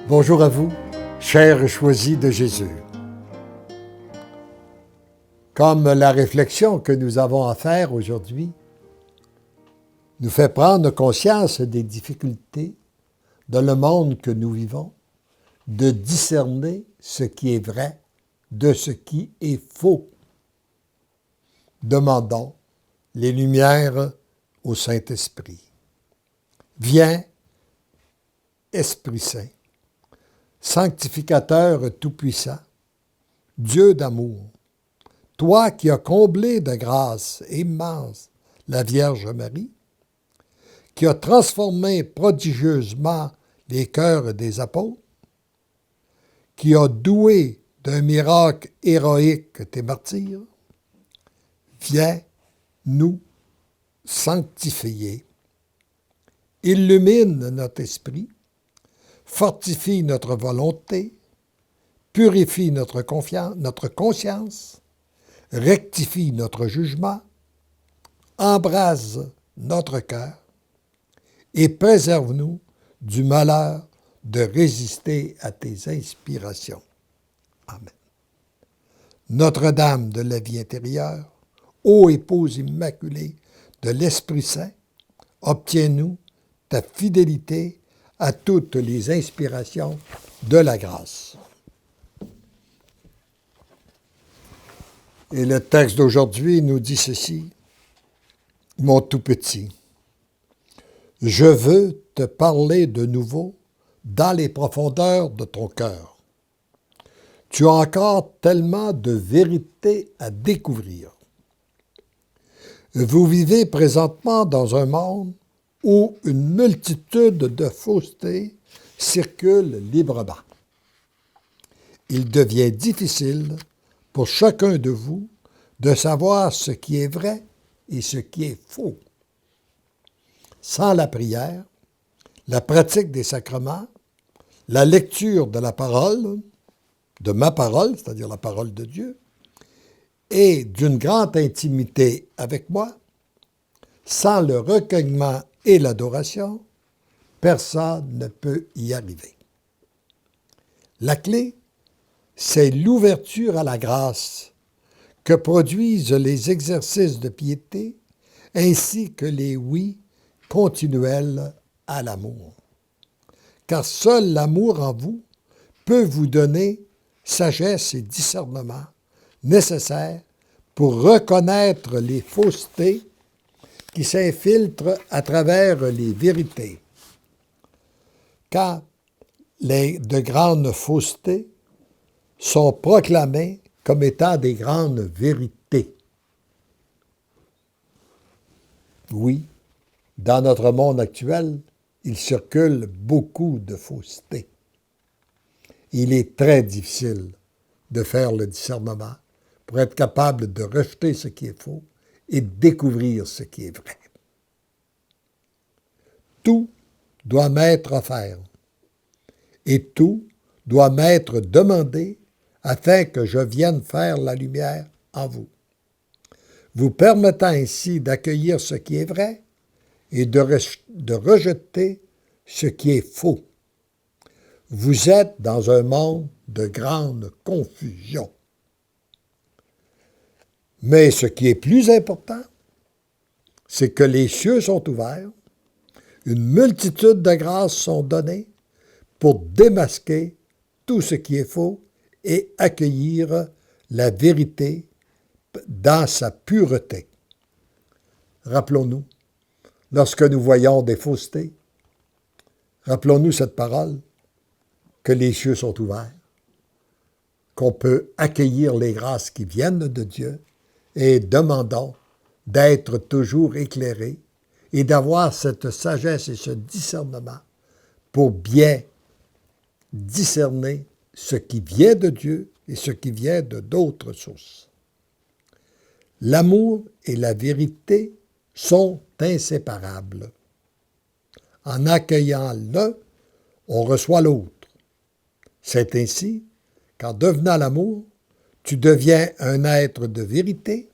Bonjour à vous, chers choisis de Jésus. Comme la réflexion que nous avons à faire aujourd'hui nous fait prendre conscience des difficultés dans le monde que nous vivons, de discerner ce qui est vrai de ce qui est faux. Demandons les lumières au Saint-Esprit. Viens, Esprit Saint, sanctificateur tout-puissant, Dieu d'amour, toi qui as comblé de grâce immense la Vierge Marie, qui as transformé prodigieusement les cœurs des apôtres, qui as doué d'un miracle héroïque tes martyrs, viens nous sanctifier. Illumine notre esprit, fortifie notre volonté, purifie notre conscience, rectifie notre jugement, embrase notre cœur et préserve-nous du malheur de résister à tes inspirations. Amen. Notre-Dame de la vie intérieure, ô épouse immaculée de l'Esprit Saint, obtiens-nous ta fidélité à toutes les inspirations de la grâce. Et le texte d'aujourd'hui nous dit ceci: Mon tout-petit, je veux te parler de nouveau dans les profondeurs de ton cœur. Tu as encore tellement de vérité à découvrir. Vous vivez présentement dans un monde où une multitude de faussetés circulent librement. Il devient difficile pour chacun de vous de savoir ce qui est vrai et ce qui est faux. Sans la prière, la pratique des sacrements, la lecture de la parole, de ma parole, c'est-à-dire la parole de Dieu, et d'une grande intimité avec moi, sans le recueillement et l'adoration, personne ne peut y arriver. La clé, c'est l'ouverture à la grâce que produisent les exercices de piété ainsi que les oui continuels à l'amour. Car seul l'amour en vous peut vous donner sagesse et discernement nécessaires pour reconnaître les faussetés qui s'infiltrent à travers les vérités. Car de grandes faussetés sont proclamées comme étant des grandes vérités. Oui, dans notre monde actuel, il circule beaucoup de faussetés. Il est très difficile de faire le discernement pour être capable de rejeter ce qui est faux et de découvrir ce qui est vrai. Tout doit m'être offert et tout doit m'être demandé afin que je vienne faire la lumière en vous, vous permettant ainsi d'accueillir ce qui est vrai et de rejeter ce qui est faux. Vous êtes dans un monde de grande confusion. Mais ce qui est plus important, c'est que les cieux sont ouverts, une multitude de grâces sont données pour démasquer tout ce qui est faux et accueillir la vérité dans sa pureté. Rappelons-nous, lorsque nous voyons des faussetés, rappelons-nous cette parole, que les cieux sont ouverts, qu'on peut accueillir les grâces qui viennent de Dieu et demandons d'être toujours éclairés et d'avoir cette sagesse et ce discernement pour bien discerner ce qui vient de Dieu et ce qui vient de d'autres sources. L'amour et la vérité sont inséparables. En accueillant l'un, on reçoit l'autre. C'est ainsi qu'en devenant l'amour, tu deviens un être de vérité,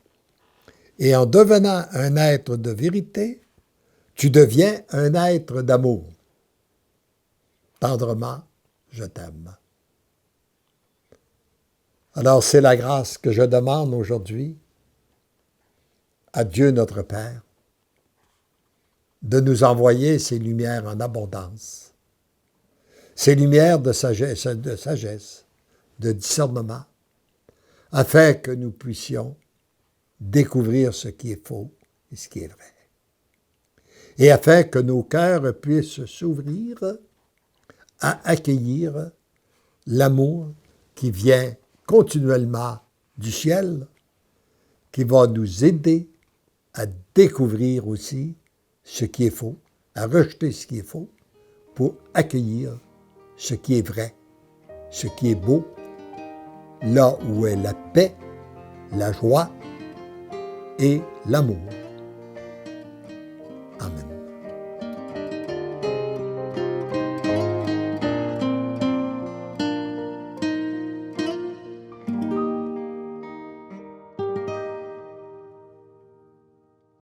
et en devenant un être de vérité, tu deviens un être d'amour. Tendrement, je t'aime. Alors c'est la grâce que je demande aujourd'hui à Dieu notre Père de nous envoyer ces lumières en abondance, ces lumières de sagesse, de discernement, afin que nous puissions découvrir ce qui est faux et ce qui est vrai. Et afin que nos cœurs puissent s'ouvrir à accueillir l'amour qui vient continuellement du ciel, qui va nous aider à découvrir aussi ce qui est faux, à rejeter ce qui est faux, pour accueillir ce qui est vrai, ce qui est beau, là où est la paix, la joie et l'amour.